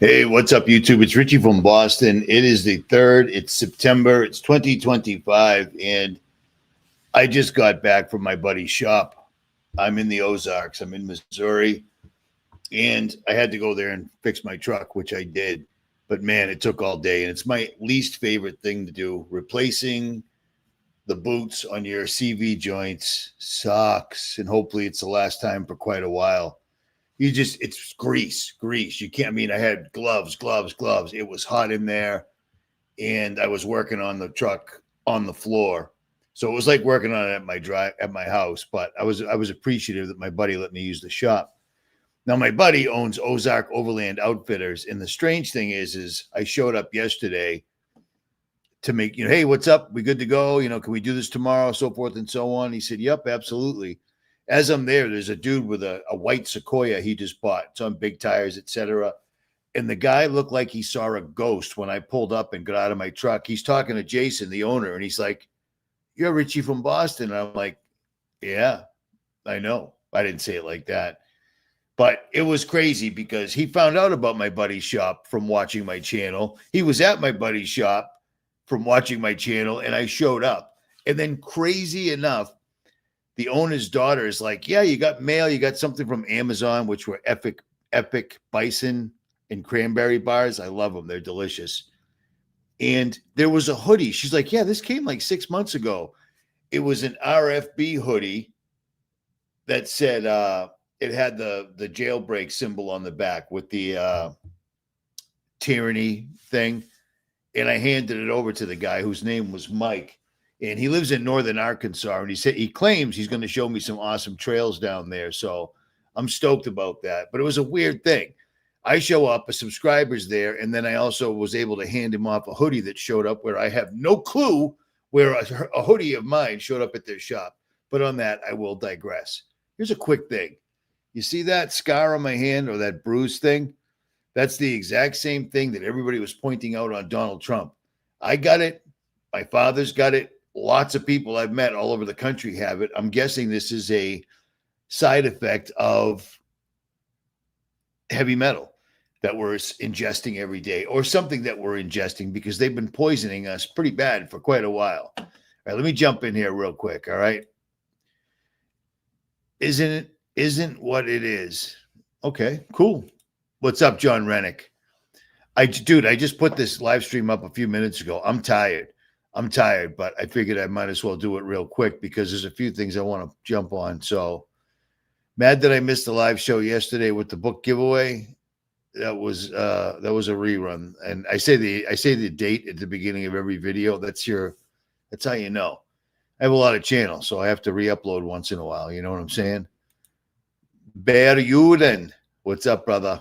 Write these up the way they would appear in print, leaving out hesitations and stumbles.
Hey, what's up, YouTube? It's Richie from Boston. It is the 3rd. It's September. It's 2025. And I just got back from my buddy's shop. I'm in the Ozarks. I'm in Missouri. And I had to go there and fix my truck, which I did. But man, it took all day. And it's my least favorite thing to do. Replacing the boots on your CV joints sucks. And hopefully it's the last time for quite a while. It's grease. You can't, I had gloves. It was hot in there, and I was working on the truck on the floor. So it was like working on it at my house, but I was appreciative that my buddy let me use the shop. Now my buddy owns Ozark Overland Outfitters, and the strange thing is I showed up yesterday to make, hey, what's up? We good to go? Can we do this tomorrow? So forth and so on. He said, yep, absolutely. As I'm there's a dude with a white Sequoia he just bought. It's on big tires, etc. And the guy looked like he saw a ghost when I pulled up and got out of my truck. He's talking to Jason, the owner, and he's like, "You're Richie from Boston." And I'm like, "Yeah, I know." I didn't say it like that. But it was crazy because he found out about my buddy's shop from watching my channel. He was at my buddy's shop from watching my channel, and I showed up. And then crazy enough, the owner's daughter is like, yeah, you got mail. You got something from Amazon, which were epic bison and cranberry bars. I love them. They're delicious. And there was a hoodie. She's like, yeah, this came like 6 months ago. It was an RFB hoodie that said it had the jailbreak symbol on the back with the tyranny thing. And I handed it over to the guy whose name was Mike. And he lives in northern Arkansas, and he claims he's going to show me some awesome trails down there. So I'm stoked about that. But it was a weird thing. I show up, a subscriber's there, and then I also was able to hand him off a hoodie that showed up where I have no clue where a hoodie of mine showed up at their shop. But on that, I will digress. Here's a quick thing. You see that scar on my hand or that bruise thing? That's the exact same thing that everybody was pointing out on Donald Trump. I got it. My father's got it. Lots of people I've met all over the country have it. I'm guessing this is a side effect of heavy metal that we're ingesting every day, or something that we're ingesting, because they've been poisoning us pretty bad for quite a while. All right, let me jump in here real quick. All right. Isn't what it is. Okay, cool. What's up, John Rennick? Dude, I just put this live stream up a few minutes ago. I'm tired, but I figured I might as well do it real quick because there's a few things I want to jump on. So mad that I missed the live show yesterday with the book giveaway. That was a rerun. And I say the date at the beginning of every video. That's how you know. I have a lot of channels, so I have to re-upload once in a while. You know what I'm saying? Bear Uden, what's up, brother?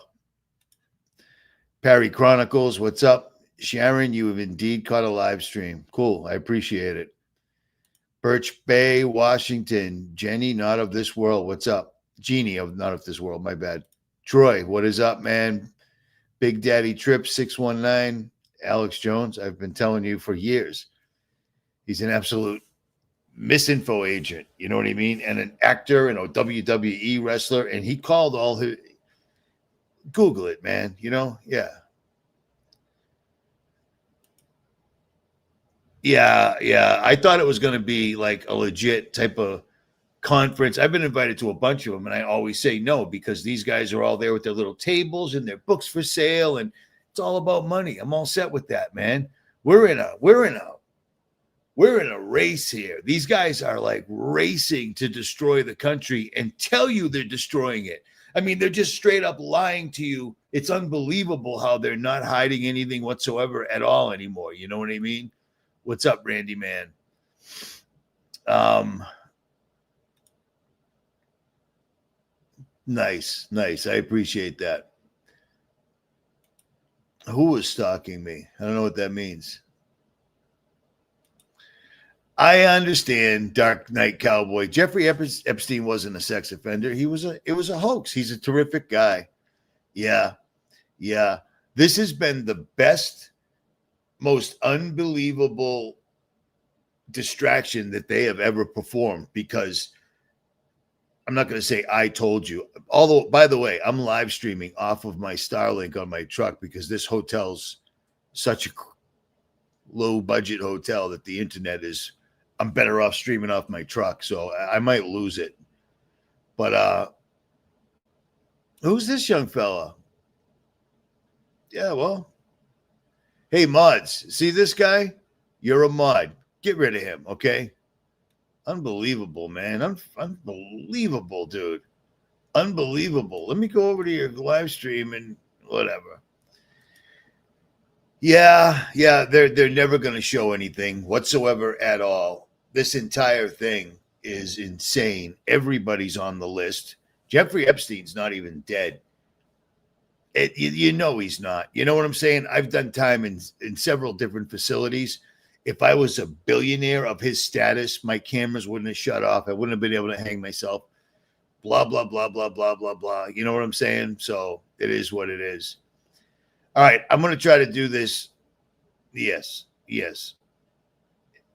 Perry Chronicles, what's up? Sharon, you have indeed caught a live stream. Cool. I appreciate it. Birch Bay, Washington. Jenny, not of this world. What's up? Jeannie of not of this world. My bad. Troy, what is up, man? Big Daddy Trip 619. Alex Jones, I've been telling you for years. He's an absolute misinfo agent. You know what I mean? And an actor and a WWE wrestler. And he called all his... Google it, man. Yeah. Yeah. I thought it was going to be like a legit type of conference. I've been invited to a bunch of them, and I always say no because these guys are all there with their little tables and their books for sale, and it's all about money. I'm all set with that, man. We're in a race here. These guys are like racing to destroy the country and tell you they're destroying it. I mean, they're just straight up lying to you. It's unbelievable how they're not hiding anything whatsoever at all anymore. You know what I mean? What's up, Randy, man? Nice. I appreciate that. Who was stalking me? I don't know what that means. I understand, Dark Knight Cowboy. Jeffrey Epstein wasn't a sex offender. It was a hoax. He's a terrific guy. Yeah. This has been the best, most unbelievable distraction that they have ever performed, because I'm not going to say I told you. Although, by the way, I'm live streaming off of my Starlink on my truck because this hotel's such a low budget hotel that the internet is, I'm better off streaming off my truck. So I might lose it. But who's this young fella? Yeah, well, hey, mods, see this guy? You're a mod. Get rid of him, okay? Unbelievable, man. Unbelievable, dude. Unbelievable. Let me go over to your live stream and whatever. Yeah, they're never going to show anything whatsoever at all. This entire thing is insane. Everybody's on the list. Jeffrey Epstein's not even dead. You know he's not. You know what I'm saying? I've done time in several different facilities. If I was a billionaire of his status, my cameras wouldn't have shut off. I wouldn't have been able to hang myself. Blah, blah, blah, blah, blah, blah, blah. You know what I'm saying? So it is what it is. All right, I'm going to try to do this. Yes.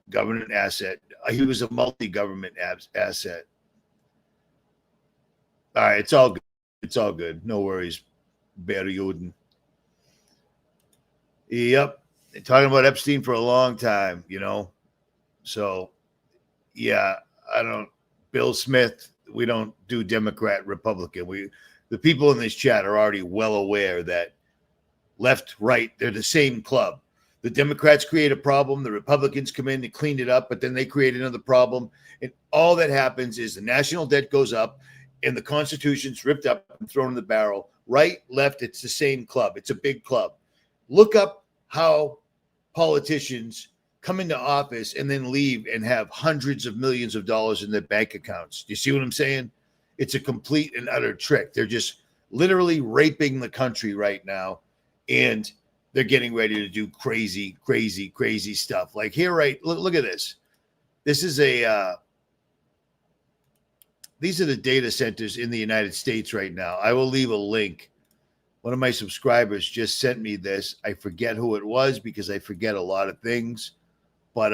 Government asset. He was a multi-government asset. All right, it's all good. It's all good. No worries, Berjuden. Yep. They're talking about Epstein for a long time, you know. So, yeah, Bill Smith, we don't do Democrat, Republican. The people in this chat are already well aware that left, right, they're the same club. The Democrats create a problem, the Republicans come in and clean it up, but then they create another problem. And all that happens is the national debt goes up and the Constitution's ripped up and thrown in the barrel. Right, left, it's the same club. It's a big club. Look up how politicians come into office and then leave and have hundreds of millions of dollars in their bank accounts. You see what I'm saying? It's a complete and utter trick. They're just literally raping the country right now. And they're getting ready to do crazy, crazy, crazy stuff. Like here, right? Look at this. This is these are the data centers in the United States right now. I will leave a link. One of my subscribers just sent me this. I forget who it was because I forget a lot of things. But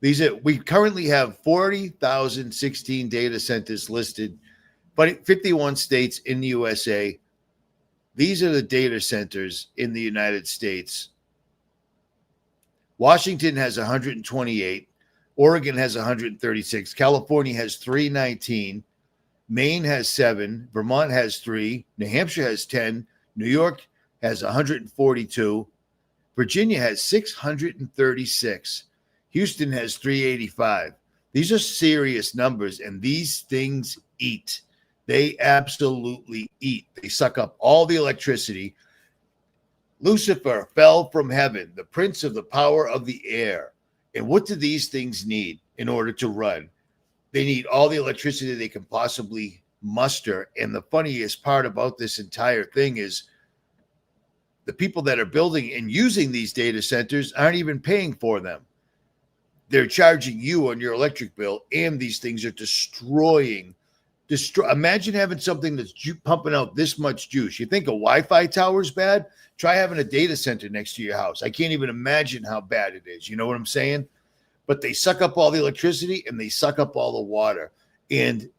we currently have 40,016 data centers listed, but 51 states in the USA. These are the data centers in the United States. Washington has 128. Oregon has 136. California has 319. Maine has 7. Vermont has 3. New Hampshire has 10. New York has 142. Virginia has 636. Houston has 385. These are serious numbers, and these things eat. They absolutely eat. They suck up all the electricity. Lucifer fell from heaven, the prince of the power of the air. And what do these things need in order to run? They need all the electricity they can possibly muster. And the funniest part about this entire thing is the people that are building and using these data centers aren't even paying for them. They're charging you on your electric bill, and these things are destroying. Imagine having something that's pumping out this much juice. You think a Wi-Fi tower is bad? Try having a data center next to your house. I can't even imagine how bad it is. You know what I'm saying? But they suck up all the electricity and they suck up all the water. And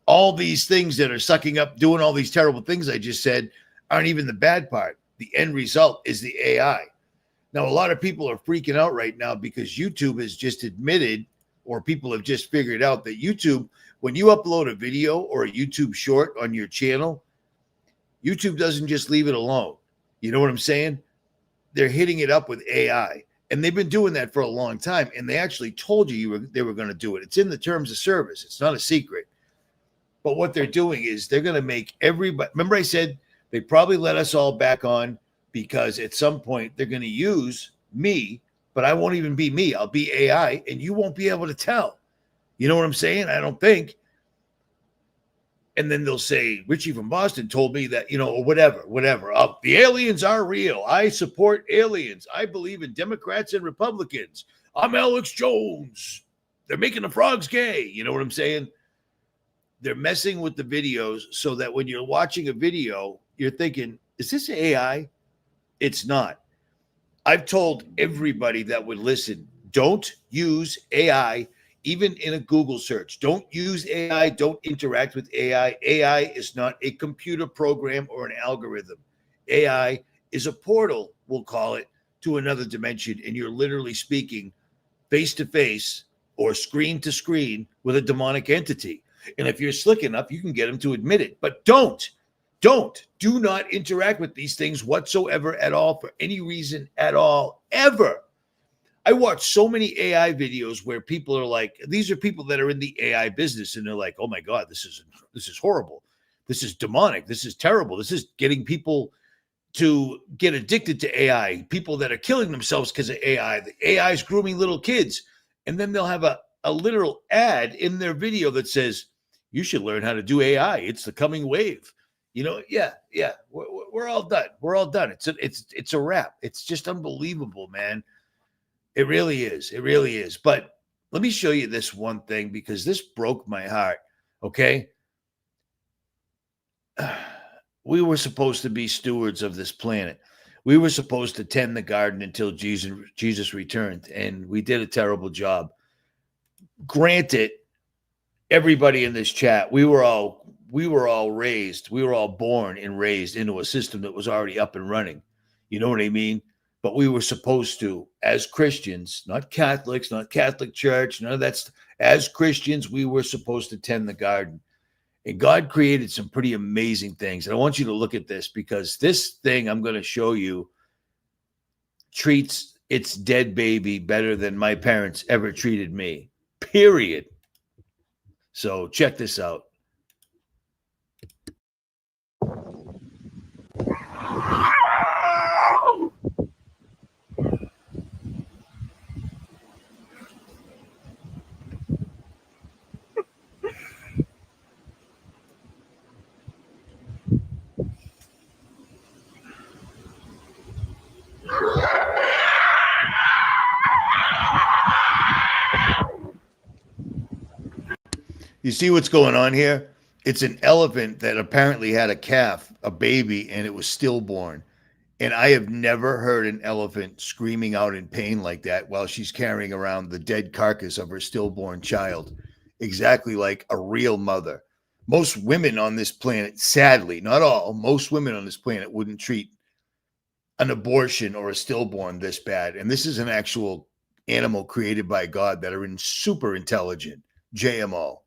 all these things that are sucking up, doing all these terrible things I just said, aren't even the bad part. The end result is the AI. Now, a lot of people are freaking out right now because YouTube has just admitted, or people have just figured out that YouTube, when you upload a video or a YouTube short on your channel, YouTube doesn't just leave it alone. You know what I'm saying? They're hitting it up with AI. And they've been doing that for a long time. And they actually told you they were going to do it. It's in the terms of service. It's not a secret. But what they're doing is they're going to make everybody. Remember I said they probably let us all back on because at some point they're going to use me, but I won't even be me. I'll be AI and you won't be able to tell. You know what I'm saying? I don't think. And then they'll say, Richie from Boston told me that, or whatever. The aliens are real. I support aliens. I believe in Democrats and Republicans. I'm Alex Jones. They're making the frogs gay. You know what I'm saying? They're messing with the videos so that when you're watching a video, you're thinking, is this AI? It's not. I've told everybody that would listen, don't use AI even in a Google search. Don't use AI. Don't interact with AI. AI is not a computer program or an algorithm. AI is a portal, we'll call it, to another dimension. And you're literally speaking face to face or screen to screen with a demonic entity. And if you're slick enough, you can get them to admit it. But do not interact with these things whatsoever at all for any reason at all, ever. I watch so many AI videos where people are like, these are people that are in the AI business, and they're like, oh my God, this is horrible. This is demonic. This is terrible. This is getting people to get addicted to AI, people that are killing themselves because of AI. The AI is grooming little kids. And then they'll have a literal ad in their video that says, you should learn how to do AI. It's the coming wave. Yeah. We're all done. We're all done. It's a wrap. It's just unbelievable, man. It really is. It really is. But let me show you this one thing, because this broke my heart. Okay. We were supposed to be stewards of this planet. We were supposed to tend the garden until Jesus returned, and we did a terrible job. Granted, everybody in this chat, we were all born and raised into a system that was already up and running. You know what I mean? But we were supposed to, as Christians, not Catholics, not Catholic Church, none of that. As Christians, we were supposed to tend the garden. And God created some pretty amazing things. And I want you to look at this, because this thing I'm going to show you treats its dead baby better than my parents ever treated me, period. So check this out. You see what's going on here? It's an elephant that apparently had a calf, a baby, and it was stillborn. And I have never heard an elephant screaming out in pain like that while she's carrying around the dead carcass of her stillborn child, exactly like a real mother. Most women on this planet, sadly, not all, most women on this planet wouldn't treat an abortion or a stillborn this bad. And this is an actual animal created by God that are super intelligent, JMO.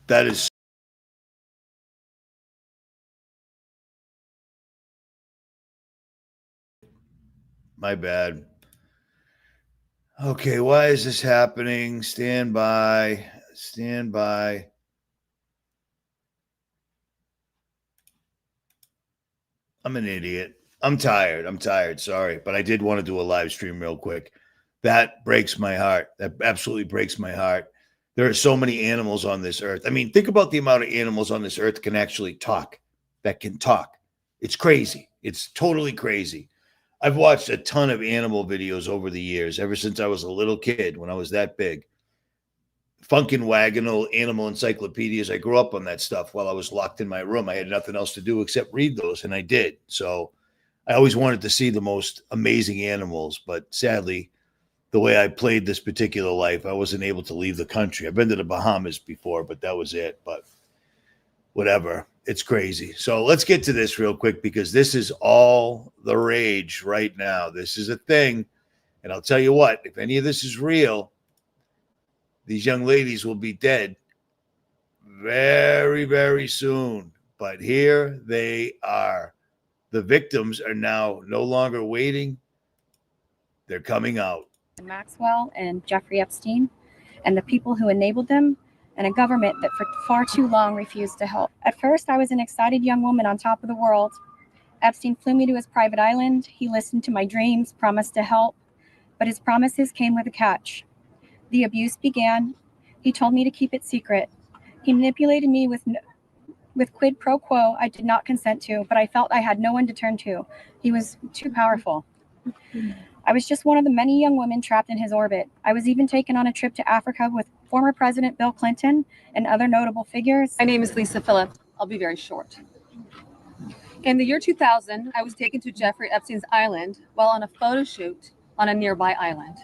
That is my bad. Okay, why is this happening? Stand by. Stand by. I'm an idiot. I'm tired. Sorry. But I did want to do a live stream real quick. That breaks my heart. That absolutely breaks my heart. There are so many animals on this earth. I mean, think about the amount of animals on this earth that can actually talk, that can talk. It's crazy. It's totally crazy. I've watched a ton of animal videos over the years, ever since I was a little kid, when I was that big. Funkin' Wagonal animal encyclopedias. I grew up on that stuff while I was locked in my room. I had nothing else to do except read those, and I did. So I always wanted to see the most amazing animals, but sadly, the way I played this particular life, I wasn't able to leave the country. I've been to the Bahamas before, but that was it. But whatever. It's crazy. So let's get to this real quick because this is all the rage right now. This is a thing. And I'll tell you what, if any of this is real, these young ladies will be dead very, very soon. But here they are. The victims are now no longer waiting. They're coming out. Maxwell and Jeffrey Epstein, and the people who enabled them, and a government that for far too long refused to help. At first, I was an excited young woman on top of the world. Epstein flew me to his private island. He listened to my dreams, promised to help, but his promises came with a catch. The abuse began. He told me to keep it secret. He manipulated me with quid pro quo I did not consent to, but I felt I had no one to turn to. He was too powerful. I was just one of the many young women trapped in his orbit. I was even taken on a trip to Africa with former President Bill Clinton and other notable figures. My name is Lisa Phillips. I'll be very short. In the year 2000, I was taken to Jeffrey Epstein's island while on a photo shoot on a nearby island.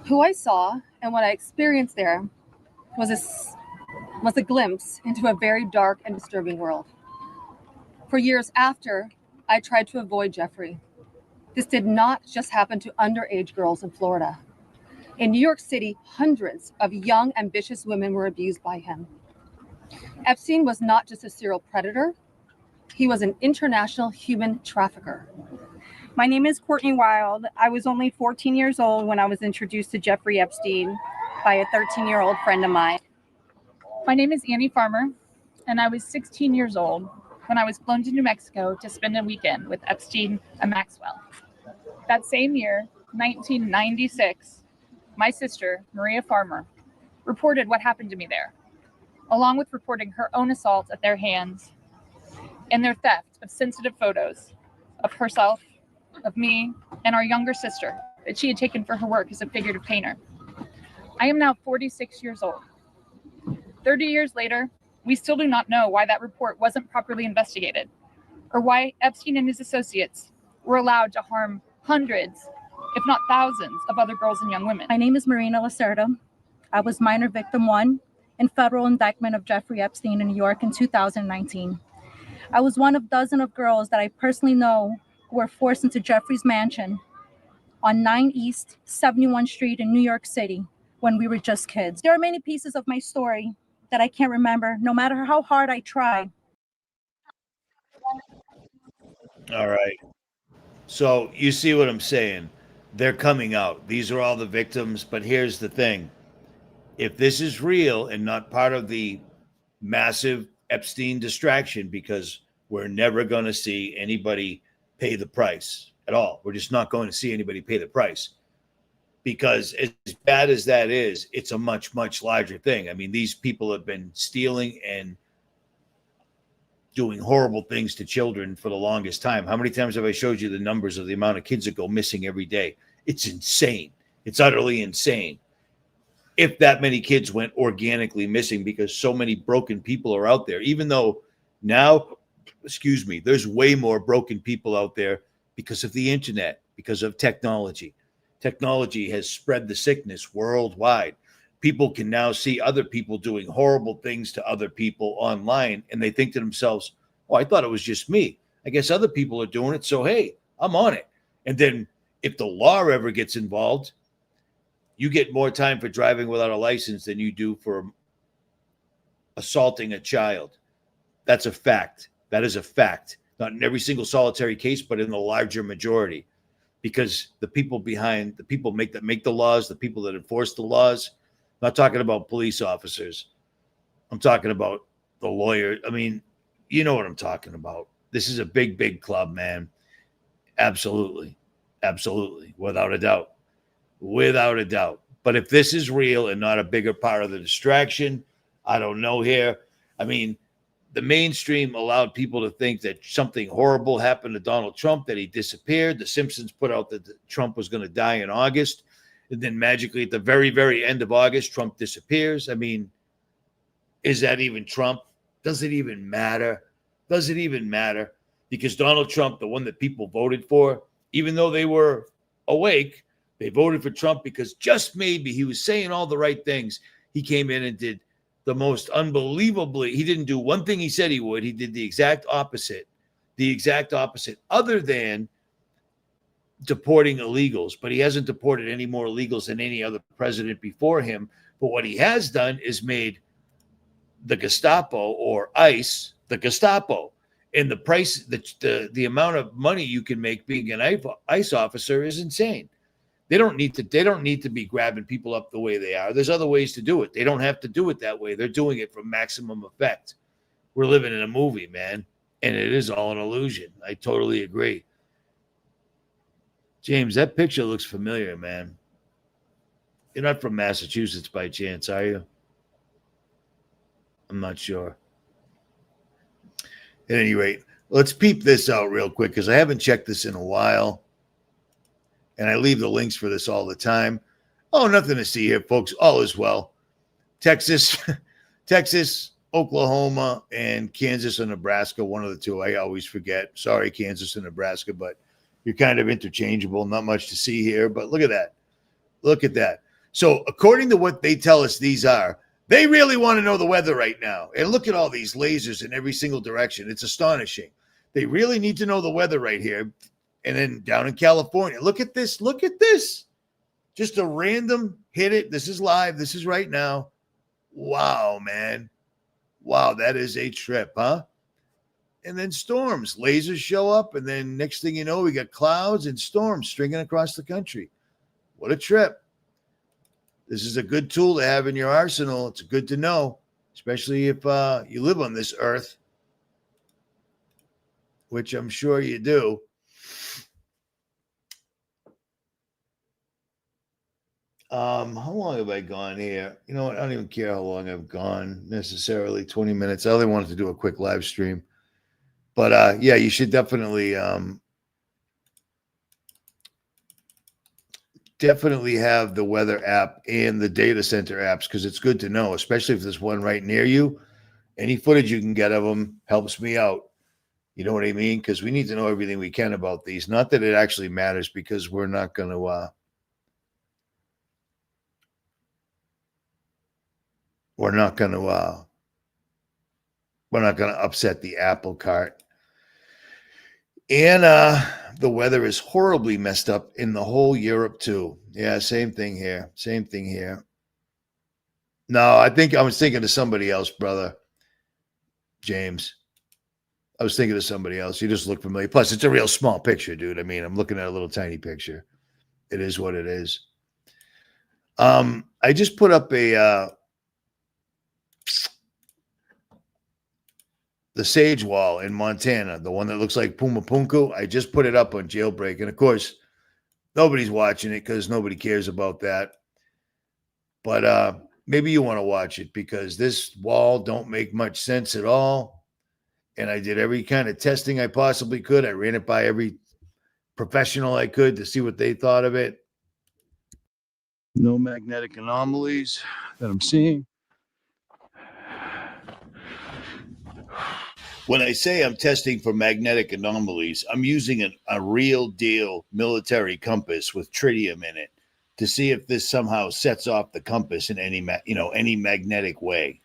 Who I saw and what I experienced there was a glimpse into a very dark and disturbing world. For years after, I tried to avoid Jeffrey. This did not just happen to underage girls in Florida. In New York City, hundreds of young, ambitious women were abused by him. Epstein was not just a serial predator, he was an international human trafficker. My name is Courtney Wild. I was only 14 years old when I was introduced to Jeffrey Epstein by a 13-year-old friend of mine. My name is Annie Farmer, and I was 16 years old when I was flown to New Mexico to spend a weekend with Epstein and Maxwell. That same year, 1996, my sister, Maria Farmer, reported what happened to me there, along with reporting her own assault at their hands and their theft of sensitive photos of herself, of me, and our younger sister that she had taken for her work as a figurative painter. I am now 46 years old. 30 years later, we still do not know why that report wasn't properly investigated, or why Epstein and his associates were allowed to harm hundreds, if not thousands, of other girls and young women. My name is Marina Lacerda. I was minor victim 1 in federal indictment of Jeffrey Epstein in New York in 2019. I was one of dozens of girls that I personally know who were forced into Jeffrey's mansion on 9 East 71 Street in New York City when we were just kids. There are many pieces of my story that I can't remember, no matter how hard I try. All right. So you see what I'm saying? They're coming out. These are all the victims. But here's the thing. If this is real and not part of the massive Epstein distraction, because we're never going to see anybody pay the price at all. We're just not going to see anybody pay the price. Because as bad as that is, it's a much, much larger thing. I mean, these people have been stealing and doing horrible things to children for the longest time. How many times have I showed you the numbers of the amount of kids that go missing every day? It's insane. It's utterly insane. If that many kids went organically missing because so many broken people are out there, even though now, there's way more broken people out there because of the internet, because of technology. Technology has spread the sickness worldwide. People can now see other people doing horrible things to other people online, and they think to themselves, oh, I thought it was just me. I guess other people are doing it, so hey, I'm on it. And then if the law ever gets involved, you get more time for driving without a license than you do for assaulting a child. That's a fact. That is a fact. Not in every single solitary case, but in the larger majority. Because the people that make the laws, the people that enforce the laws, I'm not talking about police officers. I'm talking about the lawyer. I mean, you know what I'm talking about. This is a big, big club, man. Absolutely. Absolutely. Without a doubt. Without a doubt. But if this is real and not a bigger part of the distraction, I don't know here. I mean, the mainstream allowed people to think that something horrible happened to Donald Trump, that he disappeared. The Simpsons put out that Trump was going to die in August. And then magically at the very, very end of August, Trump disappears. I mean, is that even Trump? Does it even matter? Does it even matter? because Donald Trump, the one that people voted for, even though they were awake, they voted for Trump because just maybe he was saying all the right things. He came in and did the most unbelievably, he didn't do one thing he said he would. He did the exact opposite, other than deporting illegals. But he hasn't deported any more illegals than any other president before him. But what he has done is made the Gestapo or ICE the Gestapo. And the price, the amount of money you can make being an ICE officer is insane. They don't need to be grabbing people up the way they are. There's other ways to do it. They don't have to do it that way. They're doing it for maximum effect. We're living in a movie, man, and it is all an illusion. I totally agree. James, that picture looks familiar, man. You're not from Massachusetts by chance, are you? I'm not sure. At any rate, let's peep this out real quick because I haven't checked this in a while. And I leave the links for this all the time. Oh, nothing to see here, folks. All is well. Texas, Oklahoma, and Kansas and Nebraska, one of the two. I always forget. Sorry, Kansas and Nebraska, but you're kind of interchangeable. Not much to see here, but look at that. Look at that. So according to what they tell us these are, they really want to know the weather right now. And look at all these lasers in every single direction. It's astonishing. They really need to know the weather right here. And then down in California, look at this. Look at this. Just a random hit it. This is live. This is right now. Wow, man. Wow, that is a trip, huh? And then storms. Lasers show up. And then next thing you know, we got clouds and storms stringing across the country. What a trip. This is a good tool to have in your arsenal. It's good to know, especially if you live on this earth, which I'm sure you do. How long have I gone here? You know what? I don't even care how long I've gone necessarily. 20 minutes. I only wanted to do a quick live stream. But yeah, you should definitely have the weather app and the data center apps because it's good to know, especially if there's one right near you. Any footage you can get of them helps me out. You know what I mean? Because we need to know everything we can about these. Not that it actually matters because we're not going to upset the apple cart. And the weather is horribly messed up in the whole Europe too. Yeah, same thing here. Same thing here. No, I think I was thinking of somebody else, brother. James. I was thinking of somebody else. You just look familiar. Plus, it's a real small picture, dude. I mean, I'm looking at a little tiny picture. It is what it is. I just put up the Sage Wall in Montana, the one that looks like Pumapunku. I just put it up on Jailbreak. And of course, nobody's watching it because nobody cares about that. But maybe you want to watch it because this wall don't make much sense at all. And I did every kind of testing I possibly could. I ran it by every professional I could to see what they thought of it. No magnetic anomalies that I'm seeing. When I say I'm testing for magnetic anomalies, I'm using a real deal military compass with tritium in it to see if this somehow sets off the compass in any magnetic way.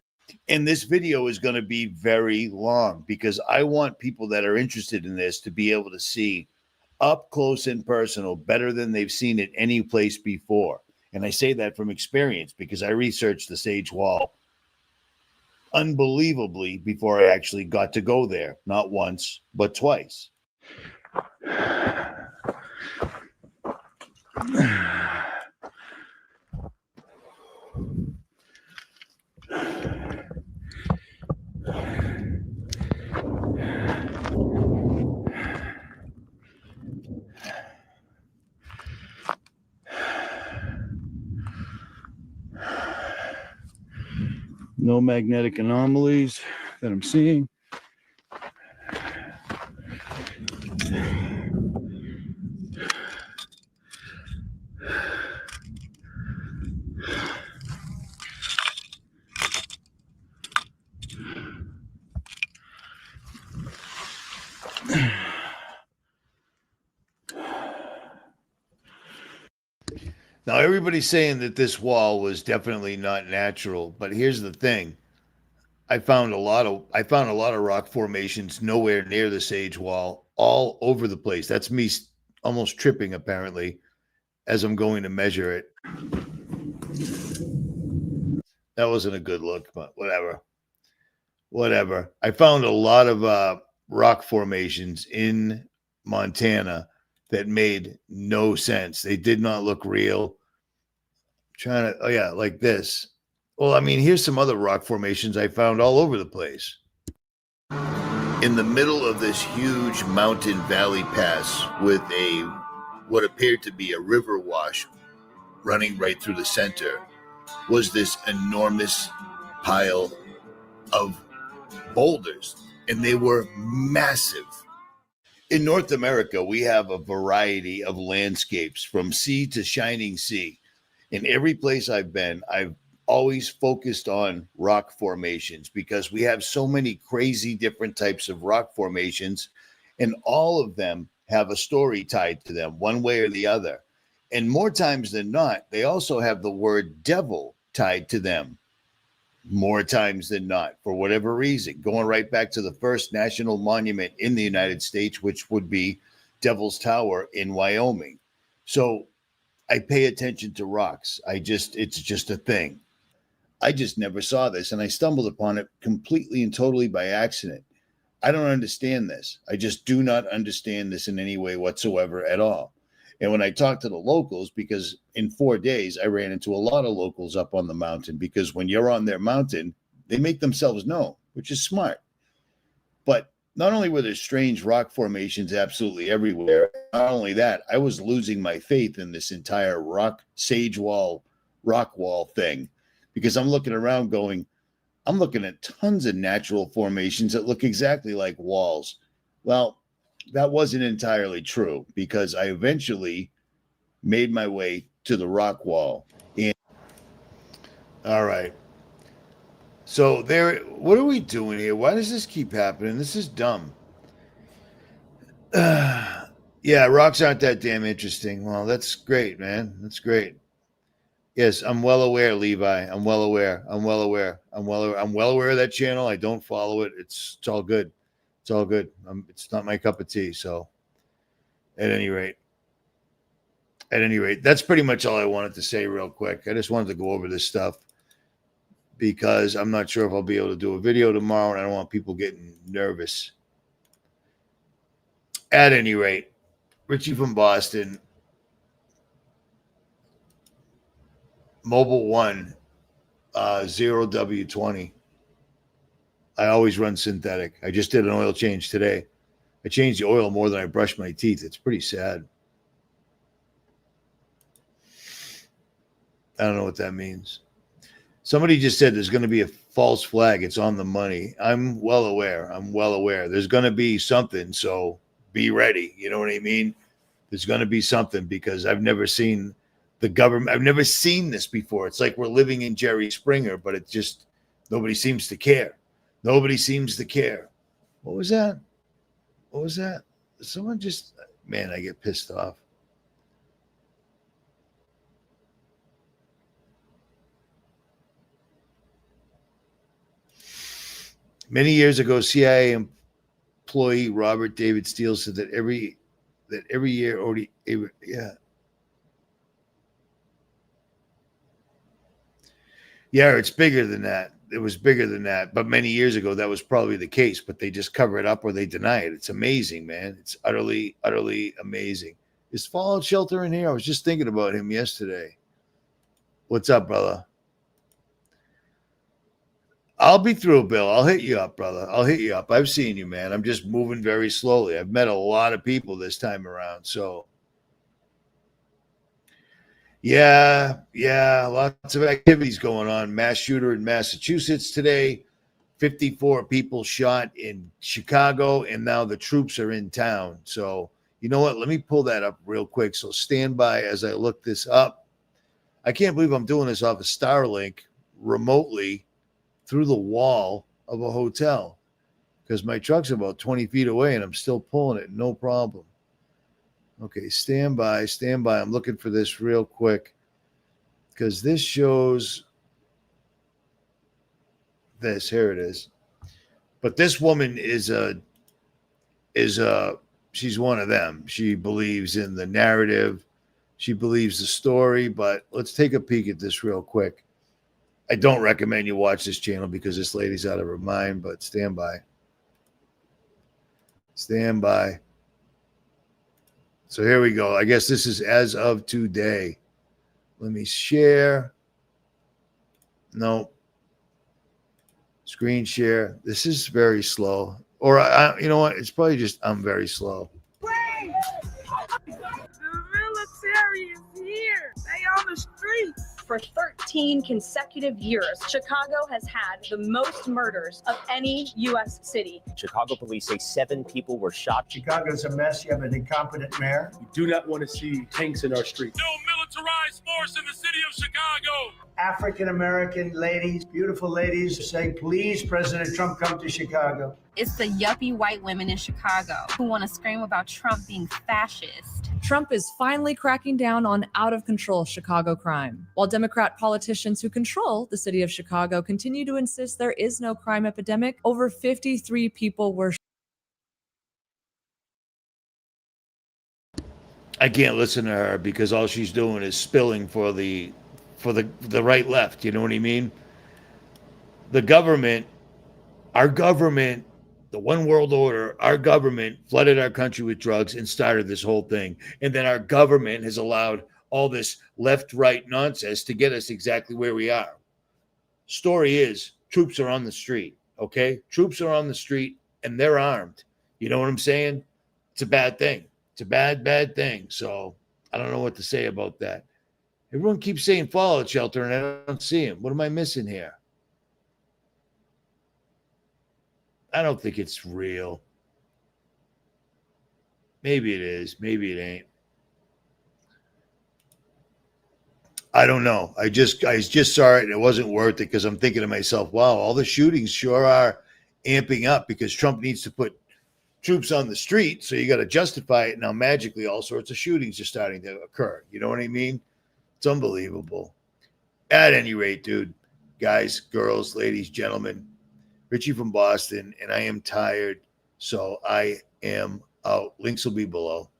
And this video is going to be very long because I want people that are interested in this to be able to see up close and personal better than they've seen it any place before. And I say that from experience because I researched the Sage Wall unbelievably before I actually got to go there. Not once, but twice. No magnetic anomalies that I'm seeing. Now everybody's saying that this wall was definitely not natural, but here's the thing. I found a lot of rock formations nowhere near the Sage Wall, all over the place. That's me almost tripping apparently as I'm going to measure it. That wasn't a good look, but whatever. Whatever. I found a lot of rock formations in Montana that made no sense. They did not look real. Oh yeah, like this. Well, I mean, here's some other rock formations I found all over the place. In the middle of this huge mountain valley pass with what appeared to be a river wash running right through the center was this enormous pile of boulders, and they were massive. In North America, we have a variety of landscapes from sea to shining sea. In every place I've been, I've always focused on rock formations because we have so many crazy different types of rock formations, and all of them have a story tied to them one way or the other. And more times than not, they also have the word devil tied to them. More times than not, for whatever reason, going right back to the first national monument in the United States, which would be Devil's Tower in Wyoming. So I pay attention to rocks. It's just a thing. I just never saw this, and I stumbled upon it completely and totally by accident. I don't understand this. I just do not understand this in any way whatsoever at all. And when I talked to the locals, because in 4 days, I ran into a lot of locals up on the mountain, because when you're on their mountain, they make themselves known, which is smart. But not only were there strange rock formations absolutely everywhere, not only that, I was losing my faith in this entire rock wall thing, because I'm looking around going, I'm looking at tons of natural formations that look exactly like walls. Well, that wasn't entirely true, because I eventually made my way to the rock wall. And all right. So what are we doing here? Why does this keep happening? This is dumb. Yeah, rocks aren't that damn interesting. Well, that's great, man. That's great. Yes, I'm well aware, Levi. I'm well aware of that channel. I don't follow it. It's all good. It's all good. It's not my cup of tea. So at any rate, that's pretty much all I wanted to say real quick. I just wanted to go over this stuff because I'm not sure if I'll be able to do a video tomorrow, and I don't want people getting nervous. At any rate, Richie from Boston, Mobile One, 0W20. I always run synthetic. I just did an oil change today. I changed the oil more than I brushed my teeth. It's pretty sad. I don't know what that means. Somebody just said there's going to be a false flag. It's on the money. I'm well aware. There's going to be something, so be ready. You know what I mean? There's going to be something, because I've never seen the government. I've never seen this before. It's like we're living in Jerry Springer, but it just, nobody seems to care. Nobody seems to care. What was that? Someone just, man, I get pissed off. Many years ago, CIA employee Robert David Steele said that every year, yeah, it's bigger than that. It was bigger than that, but many years ago, that was probably the case. But they just cover it up or they deny it. It's amazing, man. It's utterly, utterly amazing. Is Fallout Shelter in here? I was just thinking about him yesterday. What's up, brother? I'll be through, Bill. I'll hit you up, brother. I'll hit you up. I've seen you, man. I'm just moving very slowly. I've met a lot of people this time around. So, yeah, lots of activities going on. Mass shooter in Massachusetts today. 54 people shot in Chicago, and now the troops are in town. So, you know what? Let me pull that up real quick. So stand by as I look this up. I can't believe I'm doing this off of Starlink remotely through the wall of a hotel, because my truck's about 20 feet away and I'm still pulling it. No problem. Okay, stand by. I'm looking for this real quick. because this shows this. Here it is. But this woman is she's one of them. She believes in the narrative. She believes the story. But let's take a peek at this real quick. I don't recommend you watch this channel because this lady's out of her mind, but stand by. Stand by. So here we go. I guess this is as of today. Let me share. No. Screen share. This is very slow. Or, you know what? It's probably just I'm very slow. Wait! The military is here. They on the streets. For 13 consecutive years, Chicago has had the most murders of any U.S. city. Chicago police say 7 people were shot. Chicago's a mess. You have an incompetent mayor. We do not want to see tanks in our streets. No militarized force in the city of Chicago. African-American ladies, beautiful ladies, say, please, President Trump, come to Chicago. It's the yuppie white women in Chicago who want to scream about Trump being fascist. Trump is finally cracking down on out-of-control Chicago crime. While Democrat politicians who control the city of Chicago continue to insist there is no crime epidemic, over 53 people were. I can't listen to her because all she's doing is spilling for the right left. You know what I mean? The government, our government, the one world order, our government flooded our country with drugs and started this whole thing. And then our government has allowed all this left-right nonsense to get us exactly where we are. Story is, troops are on the street, okay? Troops are on the street and they're armed. You know what I'm saying? It's a bad thing. It's a bad, bad thing. So I don't know what to say about that. Everyone keeps saying fallout shelter and I don't see him. What am I missing here? I don't think it's real. Maybe it is. Maybe it ain't. I don't know. I just saw it and it wasn't worth it because I'm thinking to myself, wow, all the shootings sure are amping up because Trump needs to put troops on the street. So you got to justify it. Now, magically, all sorts of shootings are starting to occur. You know what I mean? It's unbelievable. At any rate, dude, guys, girls, ladies, gentlemen, Richie from Boston, and I am tired, so I am out. Links will be below.